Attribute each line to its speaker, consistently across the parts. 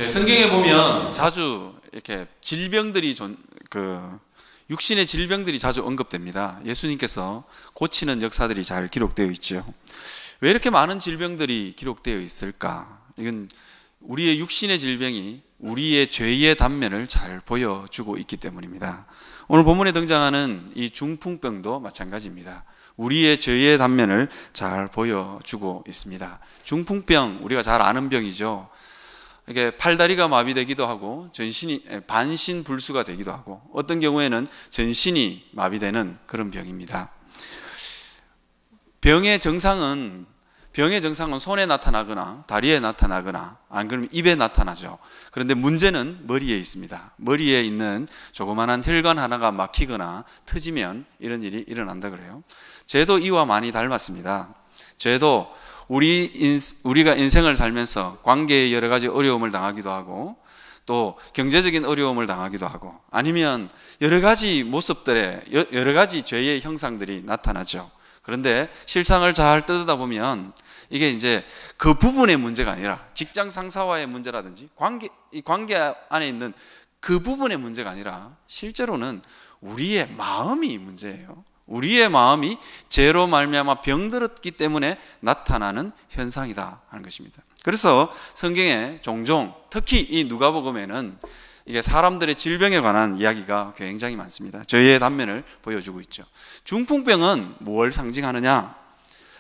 Speaker 1: 성경에 보면 자주 이렇게 질병들이 육신의 질병들이 자주 언급됩니다. 예수님께서 고치는 역사들이 잘 기록되어 있죠. 왜 이렇게 많은 질병들이 기록되어 있을까? 이건 우리의 육신의 질병이 우리의 죄의 단면을 잘 보여주고 있기 때문입니다. 오늘 본문에 등장하는 이 중풍병도 마찬가지입니다. 우리의 죄의 단면을 잘 보여주고 있습니다. 중풍병, 우리가 잘 아는 병이죠. 이게 팔다리가 마비되기도 하고 전신이 반신불수가 되기도 하고 어떤 경우에는 전신이 마비되는 그런 병입니다. 병의 정상은 손에 나타나거나 다리에 나타나거나 안 그러면 입에 나타나죠. 그런데 문제는 머리에 있습니다. 머리에 있는 조그마한 혈관 하나가 막히거나 터지면 이런 일이 일어난다 그래요. 죄도 이와 많이 닮았습니다. 죄도 우리가 인생을 살면서 관계에 여러 가지 어려움을 당하기도 하고 또 경제적인 어려움을 당하기도 하고 아니면 여러 가지 모습들의 여러 가지 죄의 형상들이 나타나죠. 그런데 실상을 잘 뜯어다 보면 이게 이제 그 부분의 문제가 아니라 직장 상사와의 문제라든지 이 관계 안에 있는 그 부분의 문제가 아니라 실제로는 우리의 마음이 문제예요. 우리의 마음이 죄로 말미암아 병들었기 때문에 나타나는 현상이다 하는 것입니다. 그래서 성경에 종종 특히 이 누가복음에는 이게 사람들의 질병에 관한 이야기가 굉장히 많습니다. 죄의 단면을 보여주고 있죠. 중풍병은 무엇을 상징하느냐?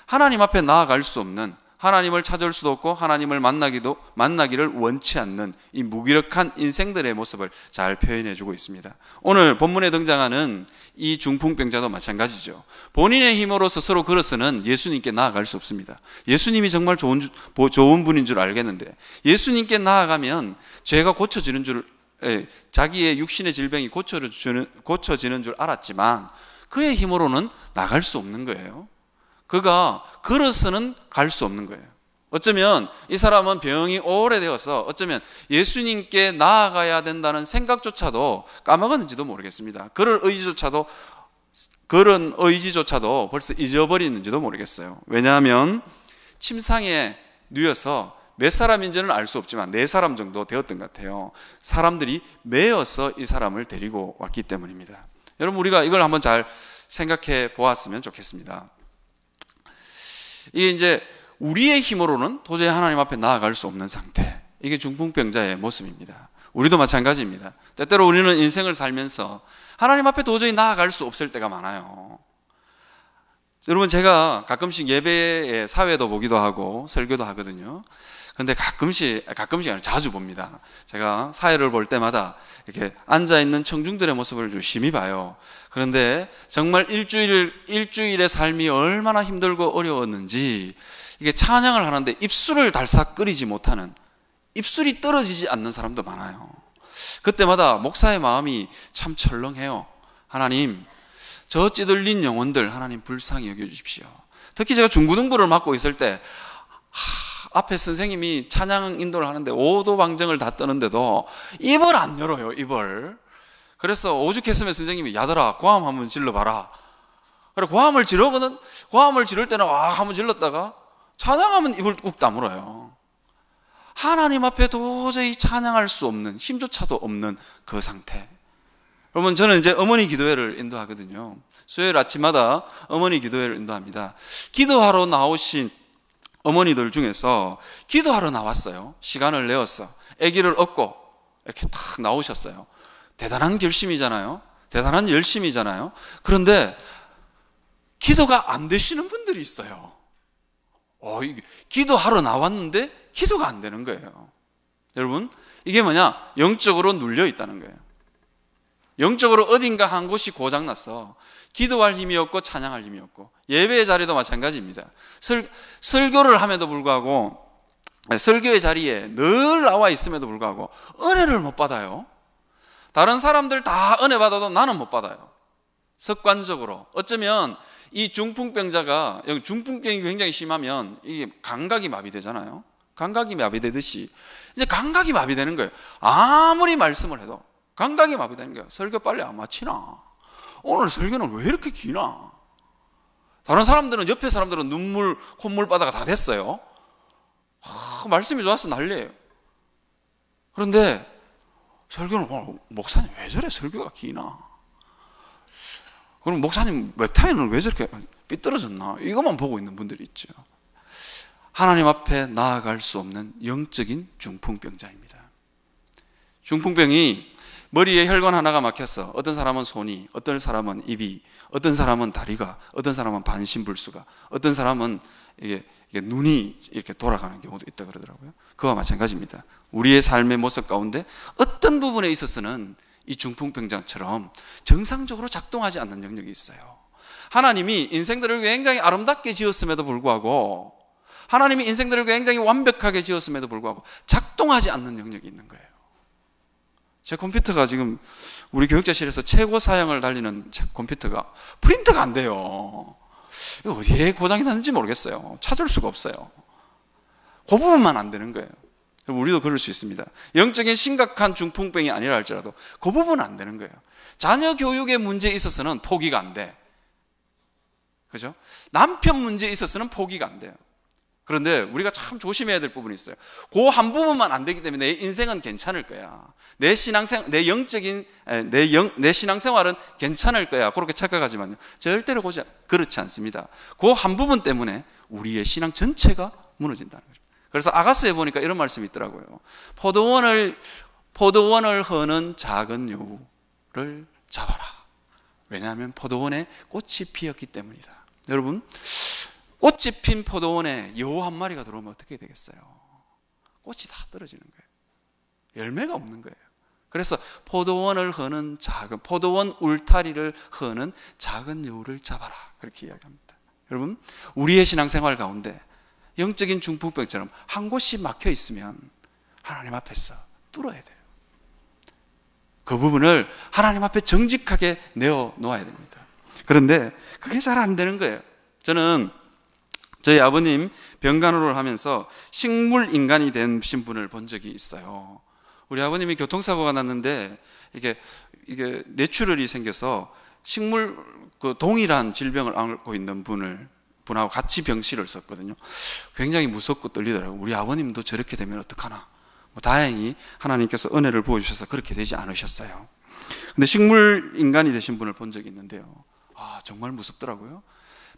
Speaker 1: 하나님 앞에 나아갈 수 없는, 하나님을 찾을 수도 없고 하나님을 만나기를 원치 않는 이 무기력한 인생들의 모습을 잘 표현해 주고 있습니다. 오늘 본문에 등장하는 이 중풍병자도 마찬가지죠. 본인의 힘으로 스스로 걸어서는 예수님께 나아갈 수 없습니다. 예수님이 정말 좋은 분인 줄 알겠는데 예수님께 나아가면 죄가 고쳐지는 줄, 자기의 육신의 질병이 고쳐지는 줄 알았지만 그의 힘으로는 나갈 수 없는 거예요. 그가 걸어서는 갈 수 없는 거예요. 어쩌면 이 사람은 병이 오래되어서 어쩌면 예수님께 나아가야 된다는 생각조차도 까먹었는지도 모르겠습니다. 그런 의지조차도 벌써 잊어버리는지도 모르겠어요. 왜냐하면 침상에 누워서 몇 사람인지는 알 수 없지만 4사람 정도 되었던 것 같아요. 사람들이 메어서 이 사람을 데리고 왔기 때문입니다. 여러분, 우리가 이걸 한번 잘 생각해 보았으면 좋겠습니다. 이게 이제 우리의 힘으로는 도저히 하나님 앞에 나아갈 수 없는 상태, 이게 중풍병자의 모습입니다. 우리도 마찬가지입니다. 때때로 우리는 인생을 살면서 하나님 앞에 도저히 나아갈 수 없을 때가 많아요. 여러분, 제가 가끔씩 예배에 사회도 보기도 하고 설교도 하거든요. 근데 가끔씩 아니라 자주 봅니다. 제가 사회를 볼 때마다 이렇게 앉아있는 청중들의 모습을 유심히 봐요. 그런데 정말 일주일의 삶이 얼마나 힘들고 어려웠는지, 이게 찬양을 하는데 입술을 달싹 끓이지 못하는, 입술이 떨어지지 않는 사람도 많아요. 그때마다 목사의 마음이 참 철렁해요. 하나님, 저 찌들린 영혼들 하나님 불쌍히 여겨주십시오. 특히 제가 중고등부를 맡고 있을 때 앞에 선생님이 찬양 인도를 하는데 오도방정을 다 떠는데도 입을 안 열어요, 입을. 그래서 오죽했으면 선생님이 야들아 고함 한번 질러봐라. 그래 고함을 지를 때는 와 한번 질렀다가 찬양하면 입을 꾹 다물어요. 하나님 앞에 도저히 찬양할 수 없는, 힘조차도 없는 그 상태. 여러분, 저는 이제 어머니 기도회를 인도하거든요. 수요일 아침마다 어머니 기도회를 인도합니다. 기도하러 나오신 어머니들 중에서 기도하러 나왔어요. 시간을 내어서 아기를 업고 이렇게 탁 나오셨어요. 대단한 결심이잖아요. 대단한 열심이잖아요. 그런데 기도가 안 되시는 분들이 있어요. 기도하러 나왔는데 기도가 안 되는 거예요. 여러분, 이게 뭐냐? 영적으로 눌려 있다는 거예요. 영적으로 어딘가 한 곳이 고장났어. 기도할 힘이 없고 찬양할 힘이 없고. 예배의 자리도 마찬가지입니다. 설교를 함에도 불구하고, 설교의 자리에 늘 나와 있음에도 불구하고 은혜를 못 받아요. 다른 사람들 다 은혜 받아도 나는 못 받아요. 습관적으로. 어쩌면 이 중풍병자가, 중풍병이 굉장히 심하면 이게 감각이 마비되잖아요. 감각이 마비되듯이 이제 감각이 마비되는 거예요. 아무리 말씀을 해도 감각이 마비되는 거예요. 설교 빨리 안 마치나? 오늘 설교는 왜 이렇게 기나? 다른 사람들은, 옆에 사람들은 눈물, 콧물 바다가 다 됐어요. 말씀이 좋아서 난리예요. 그런데 설교는 목사님 왜 저래 설교가 기나? 그럼 목사님 넥타이는 왜 저렇게 삐뚤어졌나? 이것만 보고 있는 분들이 있죠. 하나님 앞에 나아갈 수 없는 영적인 중풍병자입니다. 중풍병이 머리에 혈관 하나가 막혀서 어떤 사람은 손이, 어떤 사람은 입이, 어떤 사람은 다리가, 어떤 사람은 반신불수가, 어떤 사람은 이게 눈이 이렇게 돌아가는 경우도 있다 그러더라고요. 그와 마찬가지입니다. 우리의 삶의 모습 가운데 어떤 부분에 있어서는 이 중풍병자처럼 정상적으로 작동하지 않는 영역이 있어요. 하나님이 인생들을 굉장히 아름답게 지었음에도 불구하고, 하나님이 인생들을 굉장히 완벽하게 지었음에도 불구하고 작동하지 않는 영역이 있는 거예요. 제 컴퓨터가 지금 우리 교육자실에서 최고 사양을 달리는 컴퓨터가 프린터가 안 돼요. 이거 어디에 고장이 났는지 모르겠어요. 찾을 수가 없어요. 그 부분만 안 되는 거예요. 우리도 그럴 수 있습니다. 영적인 심각한 중풍병이 아니라 할지라도 그 부분은 안 되는 거예요. 자녀 교육의 문제에 있어서는 포기가 안 돼. 그죠? 남편 문제에 있어서는 포기가 안 돼요. 그런데 우리가 참 조심해야 될 부분이 있어요. 그 한 부분만 안 되기 때문에 내 인생은 괜찮을 거야. 내 신앙생활은 괜찮을 거야. 그렇게 착각하지만요, 절대로 그렇지 않습니다. 그 한 부분 때문에 우리의 신앙 전체가 무너진다는 거죠. 그래서 아가스에 보니까 이런 말씀이 있더라고요. 포도원을 허는 작은 여우를 잡아라. 왜냐하면 포도원에 꽃이 피었기 때문이다. 여러분, 꽃이 핀 포도원에 여우 한 마리가 들어오면 어떻게 되겠어요? 꽃이 다 떨어지는 거예요. 열매가 없는 거예요. 그래서 포도원 울타리를 허는 작은 여우를 잡아라, 그렇게 이야기합니다. 여러분, 우리의 신앙생활 가운데 영적인 중풍병처럼 한 곳이 막혀 있으면 하나님 앞에서 뚫어야 돼요. 그 부분을 하나님 앞에 정직하게 내어놓아야 됩니다. 그런데 그게 잘 안 되는 거예요. 저는 저희 아버님 병간호를 하면서 식물 인간이 되신 분을 본 적이 있어요. 우리 아버님이 교통사고가 났는데 이게 뇌출혈이 생겨서 동일한 질병을 앓고 있는 분하고 같이 병실을 썼거든요. 굉장히 무섭고 떨리더라고요. 우리 아버님도 저렇게 되면 어떡하나. 다행히 하나님께서 은혜를 부어주셔서 그렇게 되지 않으셨어요. 근데 식물 인간이 되신 분을 본 적이 있는데요, 정말 무섭더라고요.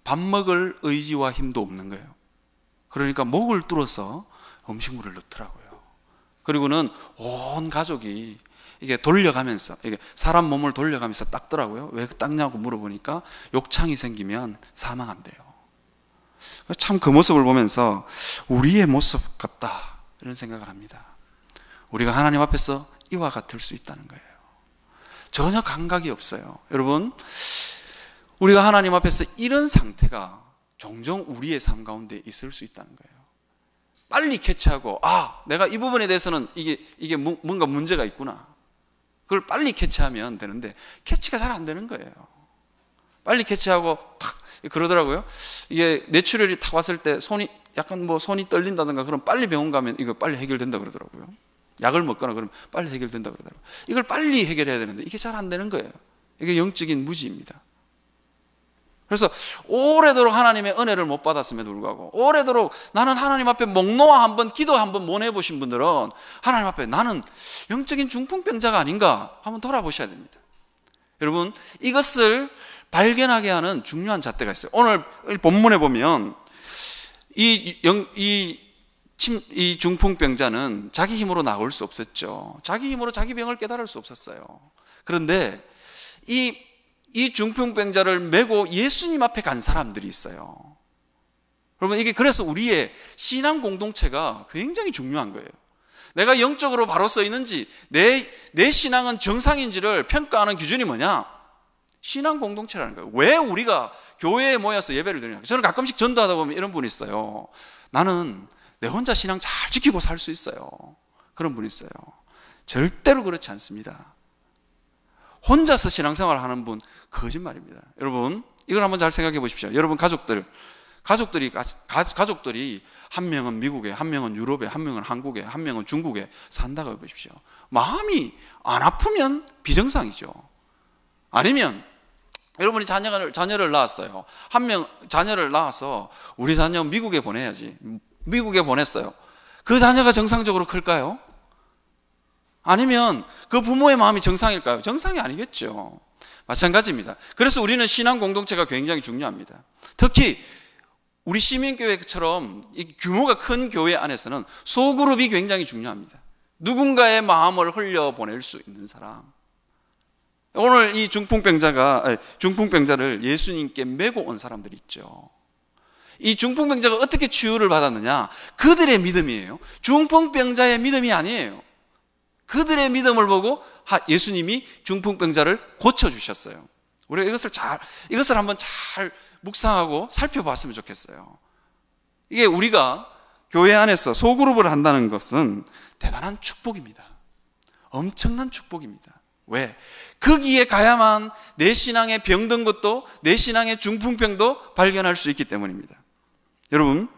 Speaker 1: 밥 먹을 의지와 힘도 없는 거예요. 그러니까 목을 뚫어서 음식물을 넣더라고요. 그리고는 온 가족이 이게 돌려가면서, 이게 사람 몸을 돌려가면서 닦더라고요. 왜 닦냐고 물어보니까 욕창이 생기면 사망한대요. 참 그 모습을 보면서 우리의 모습 같다, 이런 생각을 합니다. 우리가 하나님 앞에서 이와 같을 수 있다는 거예요. 전혀 감각이 없어요. 여러분, 우리가 하나님 앞에서 이런 상태가 종종 우리의 삶 가운데 있을 수 있다는 거예요. 빨리 캐치하고, 내가 이 부분에 대해서는 이게 뭔가 문제가 있구나, 그걸 빨리 캐치하면 되는데 캐치가 잘 안 되는 거예요. 빨리 캐치하고 탁 그러더라고요. 이게 뇌출혈이 탁 왔을 때 손이 떨린다든가, 그럼 빨리 병원 가면 이거 빨리 해결된다 그러더라고요. 약을 먹거나 그러면 빨리 해결된다 그러더라고요. 이걸 빨리 해결해야 되는데 이게 잘 안 되는 거예요. 이게 영적인 무지입니다. 그래서 오래도록 하나님의 은혜를 못 받았음에도 불구하고, 오래도록 나는 하나님 앞에 목 놓아 한번 기도 한번 못 해보신 분들은 하나님 앞에 나는 영적인 중풍병자가 아닌가 한번 돌아보셔야 됩니다. 여러분, 이것을 발견하게 하는 중요한 잣대가 있어요. 오늘 본문에 보면 이 중풍병자는 자기 힘으로 나올 수 없었죠. 자기 힘으로 자기 병을 깨달을 수 없었어요. 그런데 이 중풍병자를 메고 예수님 앞에 간 사람들이 있어요. 여러분, 이게 그래서 우리의 신앙 공동체가 굉장히 중요한 거예요. 내가 영적으로 바로 서 있는지, 내 신앙은 정상인지를 평가하는 기준이 뭐냐? 신앙 공동체라는 거예요. 왜 우리가 교회에 모여서 예배를 드리냐? 저는 가끔씩 전도하다 보면 이런 분이 있어요. 나는 내 혼자 신앙 잘 지키고 살 수 있어요. 그런 분이 있어요. 절대로 그렇지 않습니다. 혼자서 신앙생활을 하는 분 거짓말입니다. 여러분, 이걸 한번 잘 생각해 보십시오. 여러분 가족들이 한 명은 미국에, 한 명은 유럽에, 한 명은 한국에, 한 명은 중국에 산다고 해보십시오. 마음이 안 아프면 비정상이죠. 아니면 여러분이 자녀를 낳았어요. 한 명 자녀를 낳아서 우리 자녀 미국에 보내야지. 미국에 보냈어요. 그 자녀가 정상적으로 클까요? 아니면 그 부모의 마음이 정상일까요? 정상이 아니겠죠. 마찬가지입니다. 그래서 우리는 신앙 공동체가 굉장히 중요합니다. 특히 우리 시민교회처럼 이 규모가 큰 교회 안에서는 소그룹이 굉장히 중요합니다. 누군가의 마음을 흘려보낼 수 있는 사람. 오늘 이 중풍병자를 예수님께 메고 온 사람들이 있죠. 이 중풍병자가 어떻게 치유를 받았느냐? 그들의 믿음이에요. 중풍병자의 믿음이 아니에요. 그들의 믿음을 보고 예수님이 중풍병자를 고쳐주셨어요. 우리가 이것을 한번 잘 묵상하고 살펴봤으면 좋겠어요. 이게 우리가 교회 안에서 소그룹을 한다는 것은 대단한 축복입니다. 엄청난 축복입니다. 왜? 거기에 가야만 내 신앙에 병든 것도, 내 신앙의 중풍병도 발견할 수 있기 때문입니다. 여러분,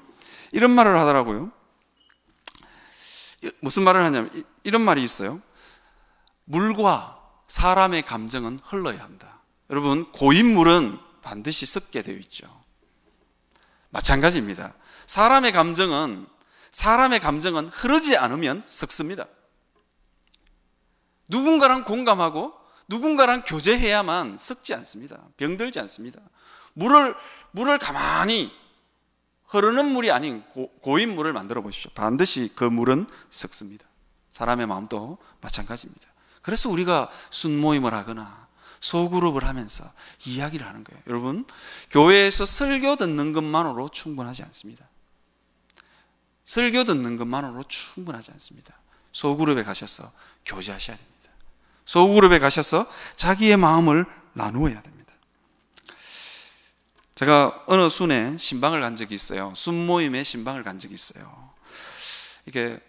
Speaker 1: 이런 말을 하더라고요. 무슨 말을 하냐면 이런 말이 있어요. 물과 사람의 감정은 흘러야 한다. 여러분, 고인 물은 반드시 섞게 되어 있죠. 마찬가지입니다. 사람의 감정은 흐르지 않으면 섞습니다. 누군가랑 공감하고 누군가랑 교제해야만 섞지 않습니다. 병들지 않습니다. 물을 가만히 흐르는 물이 아닌 고인 물을 만들어 보십시오. 반드시 그 물은 섞습니다. 사람의 마음도 마찬가지입니다. 그래서 우리가 순모임을 하거나 소그룹을 하면서 이야기를 하는 거예요. 여러분, 교회에서 설교 듣는 것만으로 충분하지 않습니다. 설교 듣는 것만으로 충분하지 않습니다. 소그룹에 가셔서 교제하셔야 됩니다. 소그룹에 가셔서 자기의 마음을 나누어야 됩니다. 제가 어느 순에 신방을 간 적이 있어요. 순모임에 신방을 간 적이 있어요. 이게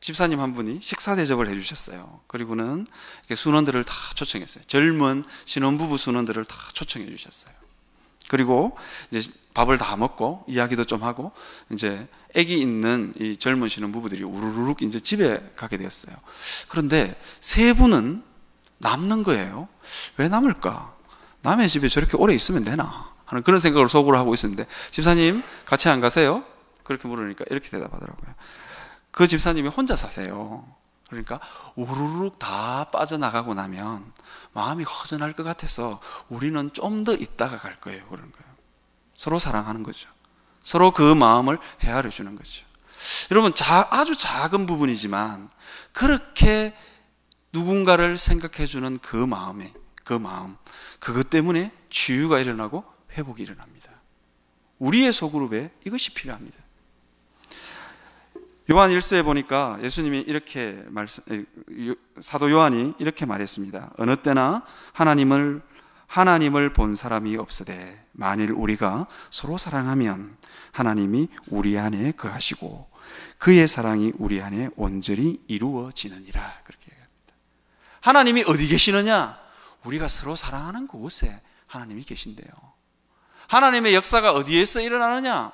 Speaker 1: 집사님 한 분이 식사 대접을 해주셨어요. 그리고는 이렇게 순원들을 다 초청했어요. 젊은 신혼부부 순원들을 다 초청해 주셨어요. 그리고 이제 밥을 다 먹고 이야기도 좀 하고 이제 아기 있는 이 젊은 신혼부부들이 우르르륵 이제 집에 가게 되었어요. 그런데 세 분은 남는 거예요. 왜 남을까? 남의 집에 저렇게 오래 있으면 되나 하는 그런 생각을 속으로 하고 있었는데, 집사님 같이 안 가세요? 그렇게 물으니까 이렇게 대답하더라고요. 그 집사님이 혼자 사세요. 그러니까 우르르 다 빠져나가고 나면 마음이 허전할 것 같아서 우리는 좀 더 있다가 갈 거예요. 그런 거예요. 서로 사랑하는 거죠. 서로 그 마음을 헤아려 주는 거죠. 여러분, 아주 작은 부분이지만 그렇게 누군가를 생각해 주는 그 마음, 그것 때문에 치유가 일어나고 회복이 일어납니다. 우리의 소그룹에 이것이 필요합니다. 요한 1서에 보니까 예수님이 사도 요한이 이렇게 말했습니다. 어느 때나 하나님을 본 사람이 없으되 만일 우리가 서로 사랑하면 하나님이 우리 안에 거하시고 그의 사랑이 우리 안에 온전히 이루어지느니라. 그렇게 얘기합니다. 하나님이 어디 계시느냐? 우리가 서로 사랑하는 그곳에 하나님이 계신대요. 하나님의 역사가 어디에서 일어나느냐?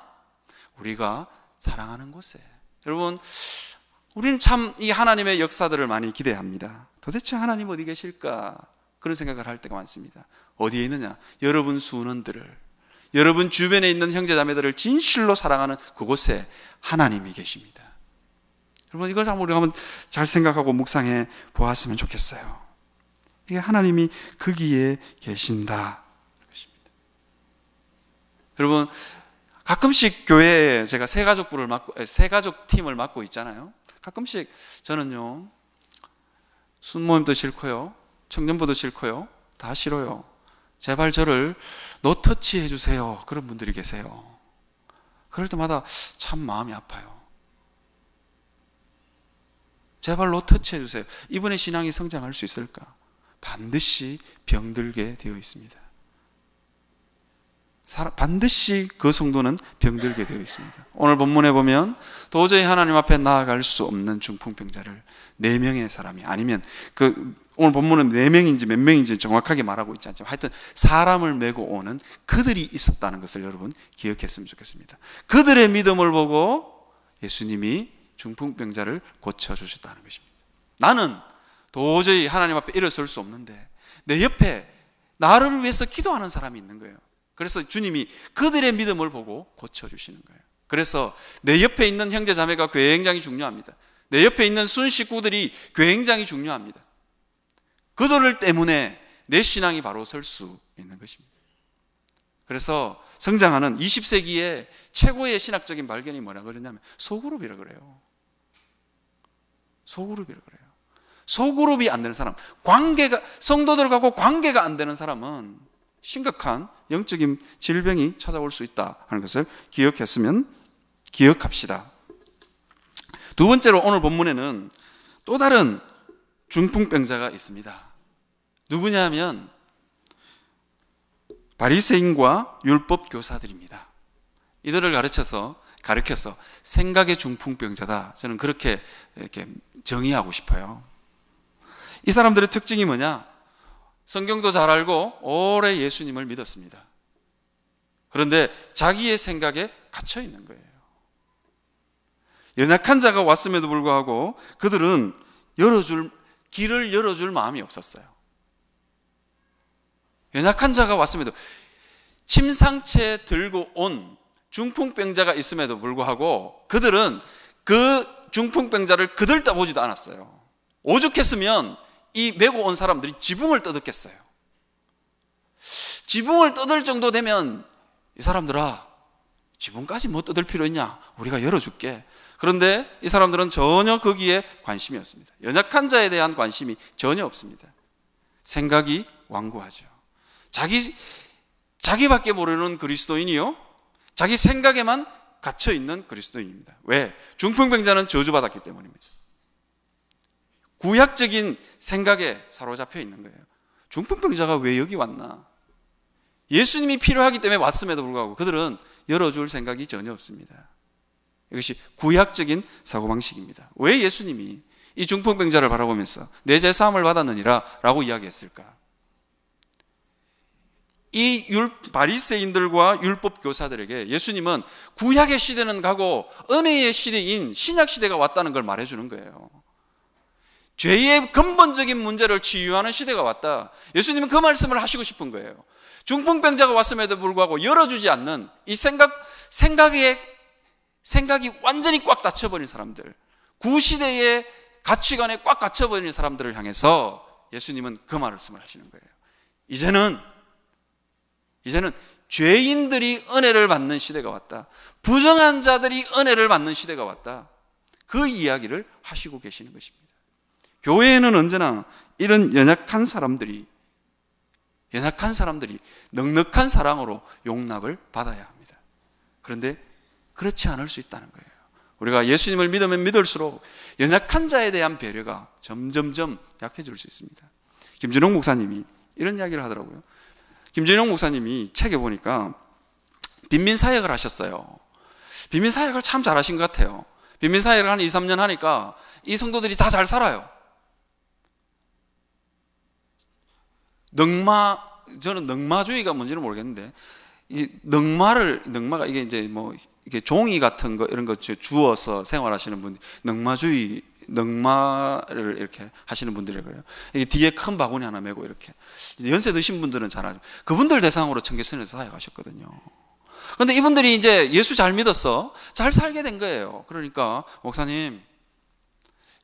Speaker 1: 우리가 사랑하는 곳에. 여러분, 우리는 참 이 하나님의 역사들을 많이 기대합니다. 도대체 하나님 어디 계실까? 그런 생각을 할 때가 많습니다. 어디에 있느냐? 여러분 순원들을, 여러분 주변에 있는 형제자매들을 진실로 사랑하는 그곳에 하나님이 계십니다. 여러분, 이걸 우리가 한번 잘 생각하고 묵상해 보았으면 좋겠어요. 이게 하나님이 거기에 계신다. 여러분, 가끔씩 교회에 제가 세가족 팀을 맡고 있잖아요. 가끔씩 저는요, 순모임도 싫고요, 청년부도 싫고요, 다 싫어요. 제발 저를 노터치 해주세요. 그런 분들이 계세요. 그럴 때마다 참 마음이 아파요. 제발 노터치 해주세요. 이분의 신앙이 성장할 수 있을까? 반드시 병들게 되어 있습니다. 반드시 그 성도는 병들게 되어 있습니다. 오늘 본문에 보면 도저히 하나님 앞에 나아갈 수 없는 중풍병자를 4명의 사람이, 아니면 오늘 본문은 4명인지 몇 명인지 정확하게 말하고 있지 않지만 하여튼 사람을 메고 오는 그들이 있었다는 것을 여러분 기억했으면 좋겠습니다. 그들의 믿음을 보고 예수님이 중풍병자를 고쳐주셨다는 것입니다. 나는 도저히 하나님 앞에 일어설 수 없는데 내 옆에 나를 위해서 기도하는 사람이 있는 거예요. 그래서 주님이 그들의 믿음을 보고 고쳐주시는 거예요. 그래서 내 옆에 있는 형제 자매가 굉장히 중요합니다. 내 옆에 있는 순 식구들이 굉장히 중요합니다. 그들을 때문에 내 신앙이 바로 설 수 있는 것입니다. 그래서 성장하는 20세기의 최고의 신학적인 발견이 뭐라 그러냐면 소그룹이라 그래요. 소그룹이라 그래요. 소그룹이 안 되는 사람, 성도들하고 관계가 안 되는 사람은 심각한 영적인 질병이 찾아올 수 있다 하는 것을 기억합시다. 두 번째로 오늘 본문에는 또 다른 중풍병자가 있습니다. 누구냐면 바리새인과 율법 교사들입니다. 이들을 가르쳐서 생각의 중풍병자다. 저는 그렇게 이렇게 정의하고 싶어요. 이 사람들의 특징이 뭐냐? 성경도 잘 알고 오래 예수님을 믿었습니다. 그런데 자기의 생각에 갇혀 있는 거예요. 연약한 자가 왔음에도 불구하고 그들은 길을 열어줄 마음이 없었어요. 연약한 자가 왔음에도, 침상채 들고 온 중풍병자가 있음에도 불구하고 그들은 그 중풍병자를 그들떠보지도 않았어요. 오죽했으면 이 메고 온 사람들이 지붕을 떠들겠어요. 지붕을 떠들 정도 되면 이 사람들아, 지붕까지 뭐 떠들 필요 있냐? 우리가 열어줄게. 그런데 이 사람들은 전혀 거기에 관심이 없습니다. 연약한 자에 대한 관심이 전혀 없습니다. 생각이 완고하죠. 자기밖에 모르는 그리스도인이요, 자기 생각에만 갇혀 있는 그리스도인입니다. 왜? 중풍병자는 저주받았기 때문입니다. 구약적인 생각에 사로잡혀 있는 거예요. 중풍병자가 왜 여기 왔나? 예수님이 필요하기 때문에 왔음에도 불구하고 그들은 열어줄 생각이 전혀 없습니다. 이것이 구약적인 사고방식입니다. 왜 예수님이 이 중풍병자를 바라보면서 내 죄 사함을 받았느니라 라고 이야기했을까? 이 바리새인들과 율법 교사들에게 예수님은 구약의 시대는 가고 은혜의 시대인 신약 시대가 왔다는 걸 말해주는 거예요. 죄의 근본적인 문제를 치유하는 시대가 왔다. 예수님은 그 말씀을 하시고 싶은 거예요. 중풍병자가 왔음에도 불구하고 열어주지 않는 이 생각이 완전히 꽉 닫혀버린 사람들, 구시대의 가치관에 꽉 갇혀버린 사람들을 향해서 예수님은 그 말씀을 하시는 거예요. 이제는 죄인들이 은혜를 받는 시대가 왔다. 부정한 자들이 은혜를 받는 시대가 왔다. 그 이야기를 하시고 계시는 것입니다. 교회에는 언제나 이런 연약한 사람들이 넉넉한 사랑으로 용납을 받아야 합니다. 그런데 그렇지 않을 수 있다는 거예요. 우리가 예수님을 믿으면 믿을수록 연약한 자에 대한 배려가 점점점 약해질 수 있습니다. 김준영 목사님이 이런 이야기를 하더라고요. 김준영 목사님이 책에 보니까 빈민사역을 하셨어요. 빈민사역을 참 잘하신 것 같아요. 빈민사역을 한 2, 3년 하니까 이 성도들이 다 잘 살아요. 저는 넉마주의가 뭔지는 모르겠는데, 이 넉마가 이게 이제 뭐 이게 종이 같은 거 이런 거 주워서 생활하시는 분들, 넉마를 이렇게 하시는 분들이 그래요. 이게 뒤에 큰 바구니 하나 메고 이렇게 연세 드신 분들은 잘 알죠. 그분들 대상으로 청계천에서 사역하셨거든요. 그런데 이분들이 이제 예수 잘 믿어서 잘 살게 된 거예요. 그러니까 목사님,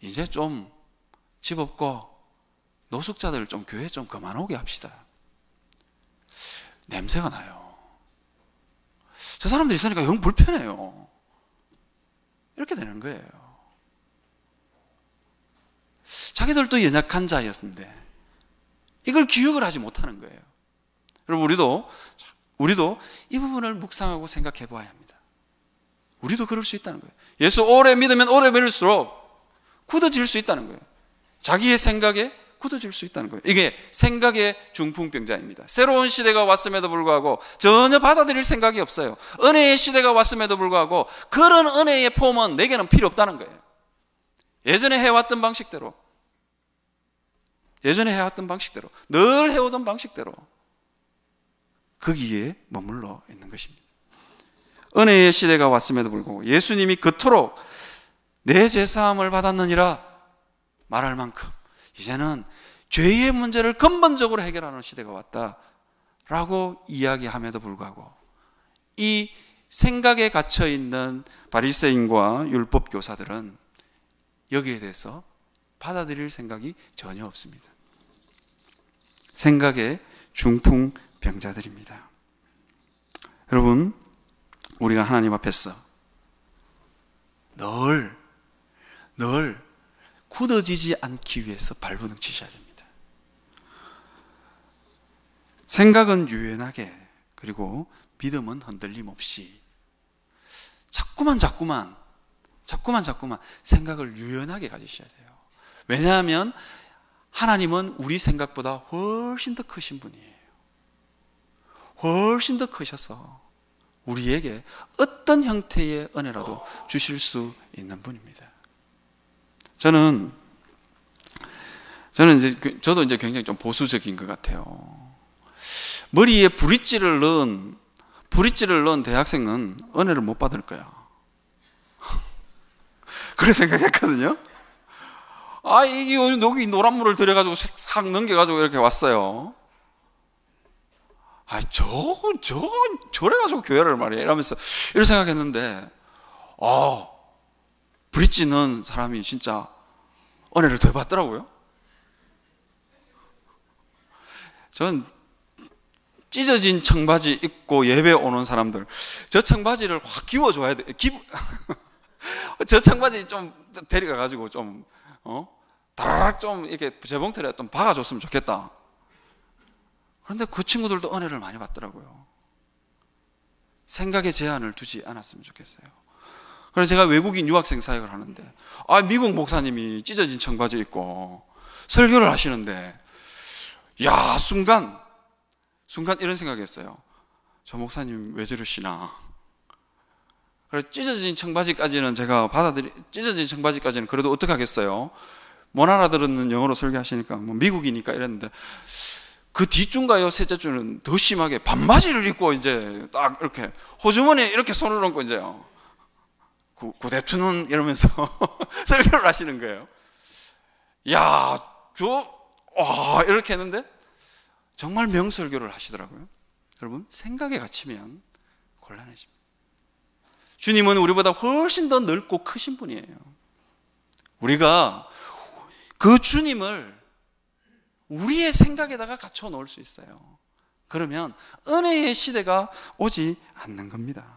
Speaker 1: 이제 좀 집 없고 노숙자들 좀 교회 좀 그만 오게 합시다. 냄새가 나요. 저 사람들이 있으니까 영 불편해요. 이렇게 되는 거예요. 자기들도 연약한 자였는데 이걸 기억을 하지 못하는 거예요. 여러분, 우리도 이 부분을 묵상하고 생각해 봐야 합니다. 우리도 그럴 수 있다는 거예요. 예수 오래 믿으면 오래 믿을수록 굳어질 수 있다는 거예요. 자기의 생각에 굳어질 수 있다는 거예요. 이게 생각의 중풍병자입니다. 새로운 시대가 왔음에도 불구하고 전혀 받아들일 생각이 없어요. 은혜의 시대가 왔음에도 불구하고 그런 은혜의 폼은 내게는 필요 없다는 거예요. 예전에 해왔던 방식대로, 늘 해오던 방식대로 거기에 머물러 있는 것입니다. 은혜의 시대가 왔음에도 불구하고 예수님이 그토록 내 죄사함을 받았느니라 말할 만큼 이제는 죄의 문제를 근본적으로 해결하는 시대가 왔다라고 이야기함에도 불구하고 이 생각에 갇혀있는 바리새인과 율법 교사들은 여기에 대해서 받아들일 생각이 전혀 없습니다. 생각의 중풍병자들입니다. 여러분, 우리가 하나님 앞에서 늘 굳어지지 않기 위해서 발버둥 치셔야 됩니다. 생각은 유연하게, 그리고 믿음은 흔들림 없이 자꾸만 생각을 유연하게 가지셔야 돼요. 왜냐하면 하나님은 우리 생각보다 훨씬 더 크신 분이에요. 훨씬 더 크셔서 우리에게 어떤 형태의 은혜라도 주실 수 있는 분입니다. 저도 이제 굉장히 좀 보수적인 것 같아요. 머리에 브릿지를 넣은 대학생은 은혜를 못 받을 거야. 그래 생각했거든요. 이게 여기 노란물을 들여가지고 싹 넘겨가지고 이렇게 왔어요. 저래가지고 교회를 말이야. 이러면서 이렇게 생각했는데, 브릿지 넣은 사람이 진짜 은혜를 더 받더라고요. 전 찢어진 청바지 입고 예배 오는 사람들, 저 청바지를 확 기워줘야 돼. 저 청바지 좀 데려가가지고 다라락 좀 이렇게 재봉틀에 좀 박아줬으면 좋겠다. 그런데 그 친구들도 은혜를 많이 받더라고요. 생각의 제한을 두지 않았으면 좋겠어요. 그래서 제가 외국인 유학생 사역을 하는데, 미국 목사님이 찢어진 청바지 입고 설교를 하시는데, 순간 이런 생각했어요. 저 목사님 왜 저러시나. 그래서 찢어진 청바지까지는 그래도 어떡하겠어요. 못 알아들었는 영어로 설교하시니까 미국이니까 이랬는데, 그 뒷줄인가요 셋째 줄은 더 심하게 반바지를 입고 이제 딱 이렇게 호주머니에 이렇게 손을 얹고 이제 구대투는 이러면서 설교를 하시는 거예요. 이렇게 했는데 정말 명설교를 하시더라고요. 여러분, 생각에 갇히면 곤란해집니다. 주님은 우리보다 훨씬 더 넓고 크신 분이에요. 우리가 그 주님을 우리의 생각에다가 갖춰 놓을 수 있어요. 그러면 은혜의 시대가 오지 않는 겁니다.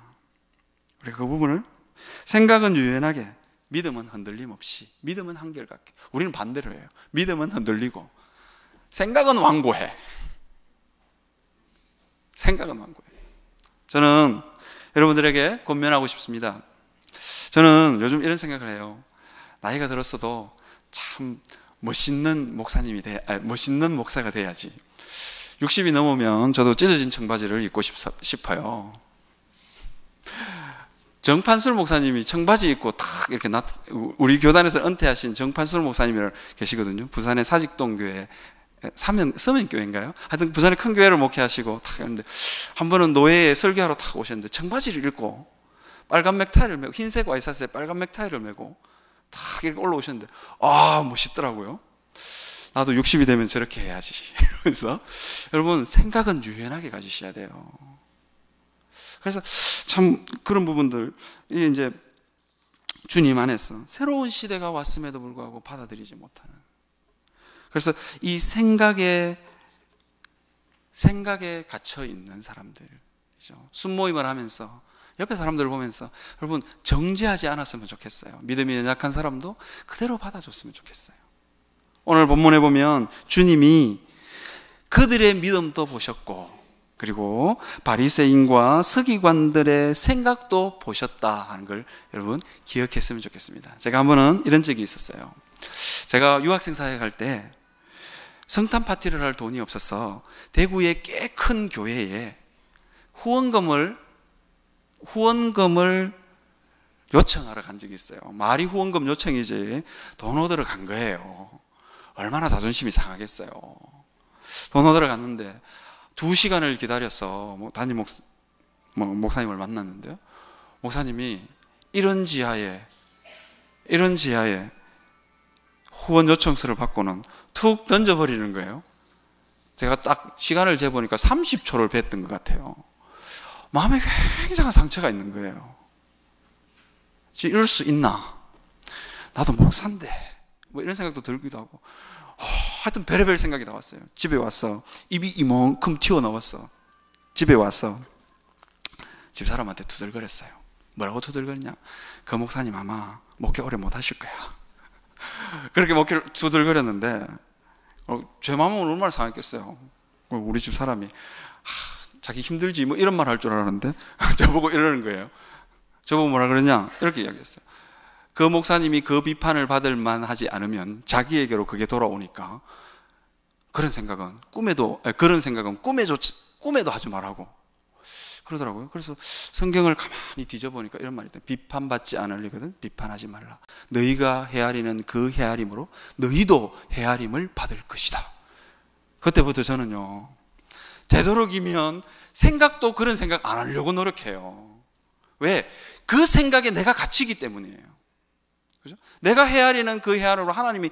Speaker 1: 우리가 그 부분을, 생각은 유연하게, 믿음은 흔들림 없이, 믿음은 한결같게. 우리는 반대로 해요. 믿음은 흔들리고 생각은 완고해. 저는 여러분들에게 권면하고 싶습니다. 저는 요즘 이런 생각을 해요. 나이가 들었어도 참 멋있는 목사가 돼야지. 60이 넘으면 저도 찢어진 청바지를 입고 싶어요. 정판술 목사님이 청바지 입고 탁 이렇게 우리 교단에서 은퇴하신 정판술 목사님이 계시거든요. 부산의 사직동교회 서면교회인가요? 하여튼 부산의 큰 교회를 목회하시고 탁 했는데, 한 번은 노예에 설교하러 탁 오셨는데 청바지를 입고 빨간 넥타이를 메고, 흰색 와이셔츠에 빨간 넥타이를 메고 탁 이렇게 올라오셨는데, 멋있더라고요. 나도 60이 되면 저렇게 해야지. 이러면서 여러분, 생각은 유연하게 가지셔야 돼요. 그래서 참 그런 부분들, 이제 주님 안에서 새로운 시대가 왔음에도 불구하고 받아들이지 못하는, 그래서 이 생각에 갇혀 있는 사람들, 순모임을 하면서 옆에 사람들을 보면서, 여러분, 정죄하지 않았으면 좋겠어요. 믿음이 연약한 사람도 그대로 받아줬으면 좋겠어요. 오늘 본문에 보면 주님이 그들의 믿음도 보셨고, 그리고 바리새인과 서기관들의 생각도 보셨다 하는 걸 여러분 기억했으면 좋겠습니다. 제가 한 번은 이런 적이 있었어요. 제가 유학생 사역할 때 성탄 파티를 할 돈이 없어서 대구의 꽤 큰 교회에 후원금을 요청하러 간 적이 있어요. 말이 후원금 요청이지 돈 얻으러 간 거예요. 얼마나 자존심이 상하겠어요. 돈 얻으러 갔는데 2시간을 기다려서 담임 목사님을 만났는데요. 목사님이 이런 지하에 후원 요청서를 받고는 툭 던져버리는 거예요. 제가 딱 시간을 재보니까 30초를 뵀던 것 같아요. 마음에 굉장한 상처가 있는 거예요. 이럴 수 있나? 나도 목사인데 뭐 이런 생각도 들기도 하고, 하여튼 별의별 생각이 나왔어요. 집에 와서 입이 이만큼 튀어나왔어. 집에 와서 집사람한테 투덜거렸어요. 뭐라고 투덜거리냐? 그 목사님 아마 목회 오래 못 하실 거야. 그렇게 목회를 투덜거렸는데 제 마음은 얼마나 상했겠어요. 우리 집 사람이 자기 힘들지 뭐 이런 말 할 줄 알았는데 저보고 이러는 거예요. 저보고 뭐라 그러냐? 이렇게 이야기했어요. 그 목사님이 그 비판을 받을 만하지 않으면 자기에게로 그게 돌아오니까 그런 생각은 꿈에도 하지 말라고 그러더라고요. 그래서 성경을 가만히 뒤져보니까 이런 말이 있어요. 비판받지 않으려거든 비판하지 말라. 너희가 헤아리는 그 헤아림으로 너희도 헤아림을 받을 것이다. 그때부터 저는요, 되도록이면 생각도 그런 생각 안 하려고 노력해요. 왜? 그 생각에 내가 갇히기 때문이에요. 그죠? 내가 헤아리는 그 헤아림으로 하나님이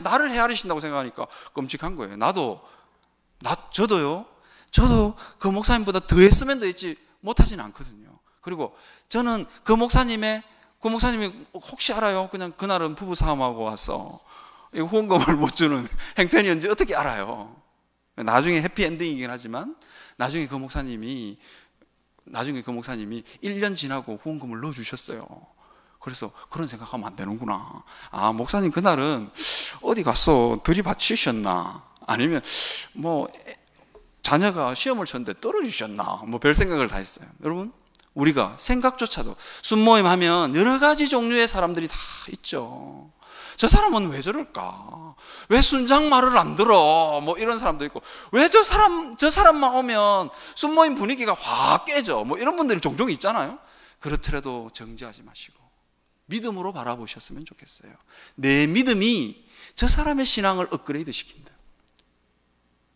Speaker 1: 나를 헤아리신다고 생각하니까 끔찍한 거예요. 저도 그 목사님보다 더 했으면 더 했지 못하지는 않거든요. 그리고 저는 그 목사님이 혹시 알아요? 그냥 그날은 부부싸움하고 와서 후원금을 못 주는 행편이었는지 어떻게 알아요? 나중에 해피엔딩이긴 하지만 나중에 그 목사님이 1년 지나고 후원금을 넣어주셨어요. 그래서 그런 생각하면 안 되는구나. 목사님 그날은 어디 가서 들이받치셨나? 아니면 뭐 자녀가 시험을 쳤는데 떨어지셨나? 뭐 별 생각을 다 했어요. 여러분, 우리가 생각조차도 순모임 하면 여러 가지 종류의 사람들이 다 있죠. 저 사람은 왜 저럴까? 왜 순장 말을 안 들어? 뭐 이런 사람도 있고, 왜 저 사람만 오면 순모임 분위기가 확 깨져? 뭐 이런 분들이 종종 있잖아요. 그렇더라도 정지하지 마시고 믿음으로 바라보셨으면 좋겠어요. 내 믿음이 저 사람의 신앙을 업그레이드 시킨다.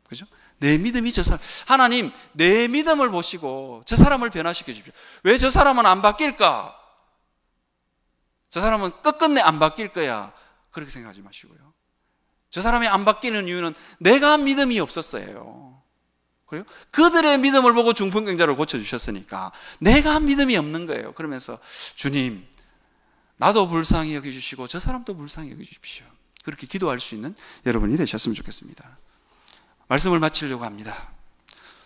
Speaker 1: 그죠? 내 믿음이 하나님, 내 믿음을 보시고 저 사람을 변화시켜 주십시오. 왜 저 사람은 안 바뀔까? 저 사람은 끝끝내 안 바뀔 거야. 그렇게 생각하지 마시고요. 저 사람이 안 바뀌는 이유는 내가 믿음이 없었어요. 그래요? 그들의 믿음을 보고 중풍병자를 고쳐주셨으니까 내가 믿음이 없는 거예요. 그러면서 주님, 나도 불쌍히 여겨주시고 저 사람도 불쌍히 여겨주십시오. 그렇게 기도할 수 있는 여러분이 되셨으면 좋겠습니다. 말씀을 마치려고 합니다.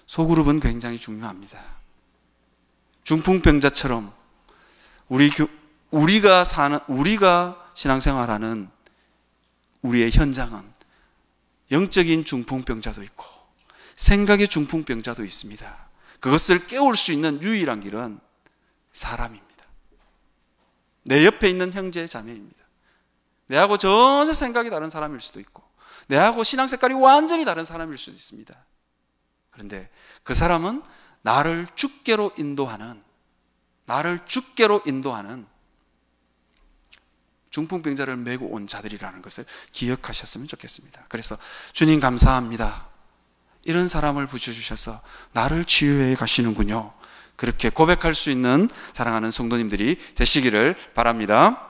Speaker 1: 소그룹은 굉장히 중요합니다. 중풍병자처럼 우리가 신앙생활하는 우리의 현장은 영적인 중풍병자도 있고 생각의 중풍병자도 있습니다. 그것을 깨울 수 있는 유일한 길은 사람입니다. 내 옆에 있는 형제 자매입니다. 내하고 전혀 생각이 다른 사람일 수도 있고 내하고 신앙 색깔이 완전히 다른 사람일 수도 있습니다. 그런데 그 사람은 나를 주께로 인도하는 중풍병자를 메고 온 자들이라는 것을 기억하셨으면 좋겠습니다. 그래서 주님 감사합니다. 이런 사람을 붙여주셔서 나를 치유해 가시는군요. 그렇게 고백할 수 있는 사랑하는 성도님들이 되시기를 바랍니다.